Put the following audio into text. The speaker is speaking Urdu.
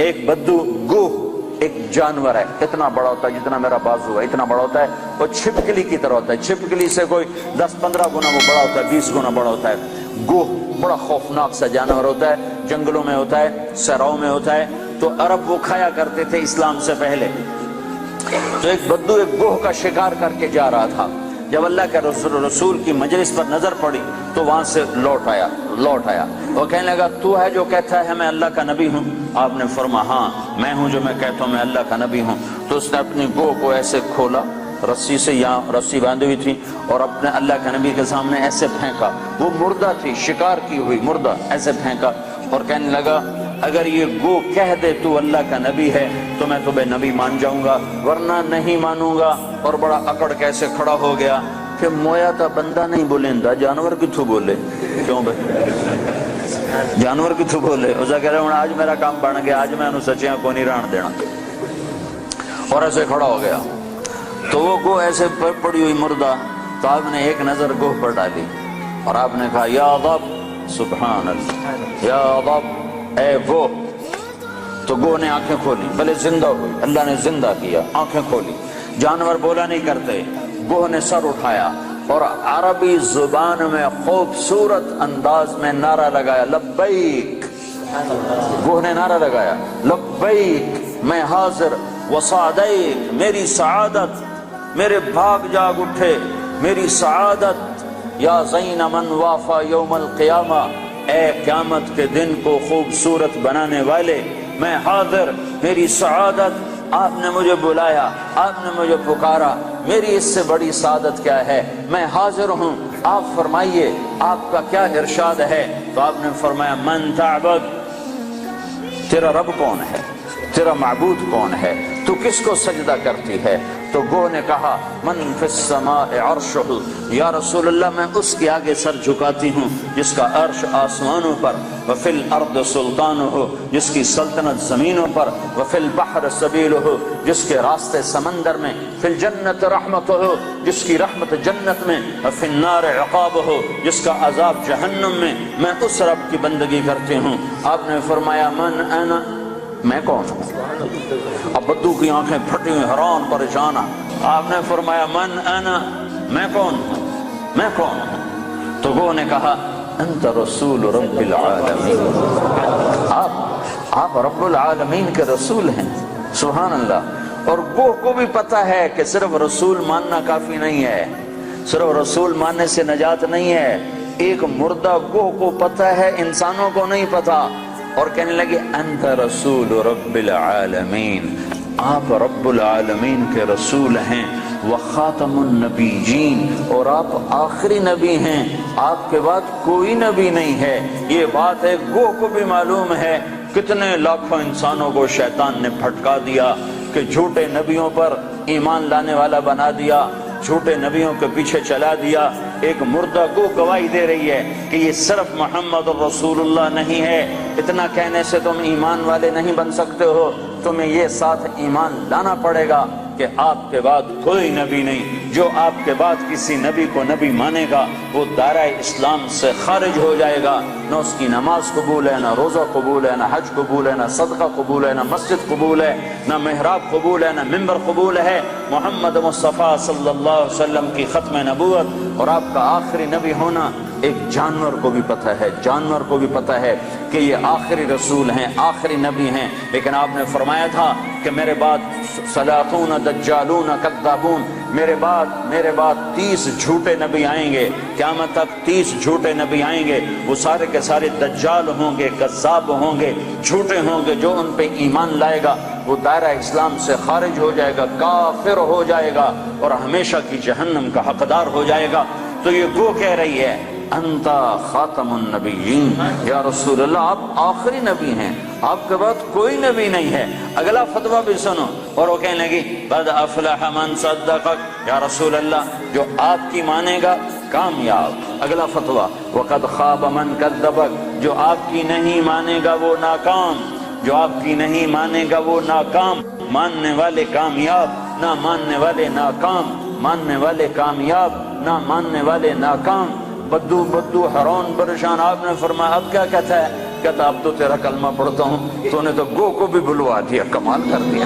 ایک بدو گوہ ایک جانور ہے، اتنا بڑا ہوتا ہے جتنا میرا بازو ہے، اتنا بڑا ہوتا ہے، وہ چھپکلی کی طرح ہوتا ہے، چھپکلی سے کوئی 10-15 گنا وہ بڑا ہوتا ہے، 20 گنا بڑا ہوتا ہے۔ گوہ بڑا خوفناک سا جانور ہوتا ہے، جنگلوں میں ہوتا ہے، صحراؤں میں ہوتا ہے، تو عرب وہ کھایا کرتے تھے اسلام سے پہلے۔ تو ایک بدو ایک گوہ کا شکار کر کے جا رہا تھا، جب اللہ کے رسول کی مجلس پر نظر پڑی تو وہاں سے لوٹ آیا۔ وہ کہنے لگا تو ہے جو کہتا ہے میں اللہ کا نبی ہوں؟ آپ نے فرمایا ہاں میں ہوں جو میں کہتا ہوں میں اللہ کا نبی ہوں۔ تو اس نے اپنی گوہ کو ایسے کھولا، رسی سے، یہاں رسی باندھی ہوئی تھی، اور اپنے اللہ کے نبی کے سامنے ایسے پھینکا، وہ مردہ تھی، شکار کی ہوئی مردہ، ایسے پھینکا اور کہنے لگا اگر یہ گو کہہ دے تو اللہ کا نبی ہے تو میں تمہیں نبی مان جاؤں گا، ورنہ نہیں مانوں گا۔ اور بڑا اکڑ کیسے کھڑا ہو گیا کہ مویا تا بندہ نہیں بولیندا، جانور کتھوں بولے؟ کیوں بھائی جانور کتھوں بولے؟ اسے کہہ رہے ہوں آج میرا کام بن گیا، آج میں انہوں سچیاں کو نہیں ران دینا، اور ایسے کھڑا ہو گیا۔ تو وہ گو ایسے پڑی ہوئی مردہ، تو آپ نے ایک نظر گوہ پر ڈالی اور آپ نے کہا یا ضب، سبحان اللہ، یا ضب اے گو۔ تو گو نے آنکھیں کھولی، بھلے زندہ ہوئی، اللہ نے زندہ کیا، آنکھیں کھولی، جانور بولا نہیں کرتے۔ گوہ نے سر اٹھایا اور عربی زبان میں خوبصورت انداز میں نعرہ لگایا لبیک۔ گوہ نے نعرہ لگایا لبیک میں حاضر وسعدیک، میری سعادت، میرے بھاگ جاگ اٹھے میری سعادت، یا زین من وافا یوم القیامہ، اے قیامت کے دن کو خوبصورت بنانے والے، میں حاضر، میری سعادت، آپ نے مجھے بلایا، آپ نے مجھے پکارا، میری اس سے بڑی سعادت کیا ہے، میں حاضر ہوں، آپ فرمائیے آپ کا کیا ارشاد ہے۔ تو آپ نے فرمایا من تعبد، تیرا رب کون ہے، تیرا معبود کون ہے، تو کس کو سجدہ کرتی ہے؟ تو گو نے کہا من فی السماء عرشہ، یا رسول اللہ میں اس کے آگے سر جھکاتی ہوں جس کا عرش آسمانوں پر، وفی الارض سلطانہ، جس کی سلطنت زمینوں پر، وفی البحر سبیلہ، جس کے راستے سمندر میں، فی الجنت رحمتہ، جس کی رحمت جنت میں، وفی النار عقابہ، جس کا عذاب جہنم میں، میں اس رب کی بندگی کرتی ہوں۔ آپ نے فرمایا من انا، میں کون ہوں؟ اب بدو کی آنکھیں پھٹی ہوئی، حیران پریشان۔ آپ نے فرمایا من انا، میں کون ہوں، میں کون ہوں؟ تو وہ نے کہا انت رسول رب العالمین، آپ رب العالمین کے رسول ہیں، سبحان اللہ۔ اور وہ کو بھی پتا ہے کہ صرف رسول ماننا کافی نہیں ہے، صرف رسول ماننے سے نجات نہیں ہے، ایک مردہ گوہ کو پتا ہے، انسانوں کو نہیں پتا۔ اور کہنے لگے انت رسول رب العالمین، آپ رب العالمین کے رسول ہیں، وخاتم النبیین، اور آپ آخری نبی ہیں، آپ کے بعد کوئی نبی نہیں ہے۔ یہ بات ہے گوہ کو بھی معلوم ہے، کتنے لاکھوں انسانوں کو شیطان نے پھٹکا دیا کہ جھوٹے نبیوں پر ایمان لانے والا بنا دیا، جھوٹے نبیوں کے پیچھے چلا دیا۔ ایک مردہ کو گواہی دے رہی ہے کہ یہ صرف محمد رسول اللہ نہیں ہے، اتنا کہنے سے تم ایمان والے نہیں بن سکتے ہو، تمہیں یہ ساتھ ایمان لانا پڑے گا کہ آپ کے بعد کوئی نبی نہیں، جو آپ کے بعد کسی نبی کو نبی مانے گا وہ دائرہ اسلام سے خارج ہو جائے گا، نہ اس کی نماز قبول ہے، نہ روزہ قبول ہے، نہ حج قبول ہے، نہ صدقہ قبول ہے، نہ مسجد قبول ہے، نہ محراب قبول ہے، نہ ممبر قبول ہے۔ محمد مصطفیٰ صلی اللہ علیہ وسلم کی ختم نبوت اور آپ کا آخری نبی ہونا ایک جانور کو بھی پتہ ہے، جانور کو بھی پتہ ہے کہ یہ آخری رسول ہیں، آخری نبی ہیں۔ لیکن آپ نے فرمایا تھا کہ میرے بعد سلاطون دجالون کذابون، میرے بعد 30 جھوٹے نبی آئیں گے، قیامت تک 30 جھوٹے نبی آئیں گے، وہ سارے کے سارے دجال ہوں گے، کذاب ہوں گے، جھوٹے ہوں گے، جو ان پہ ایمان لائے گا وہ دائرہ اسلام سے خارج ہو جائے گا، کافر ہو جائے گا اور ہمیشہ کی جہنم کا حقدار ہو جائے گا۔ تو یہ گو کہہ رہی ہے انت خاتم النبیین، یا رسول اللہ آپ آخری نبی ہیں، آپ کے بعد کوئی نبی نہیں ہے۔ اگلا فتویٰ بھی سنو، اور وہ کہنے لگی قد افلح من صدقک، یا رسول اللہ جو آپ کی مانے گا کامیاب۔ اگلا فتویٰ وقد خاب من کذبک، جو آپ کی نہیں مانے گا وہ ناکام، جو آپ کی نہیں مانے گا وہ ناکام۔ ماننے والے کامیاب، نہ ماننے والے ناکام، ماننے والے کامیاب، نہ ماننے والے ناکام۔ بدو حیران پریشان۔ آپ نے فرمایا اب کیا کہتا ہے؟ کہتا اب تو تیرا کلمہ پڑھتا ہوں، تو نے تو گو کو بھی بلوا دیا، کمال کر دیا۔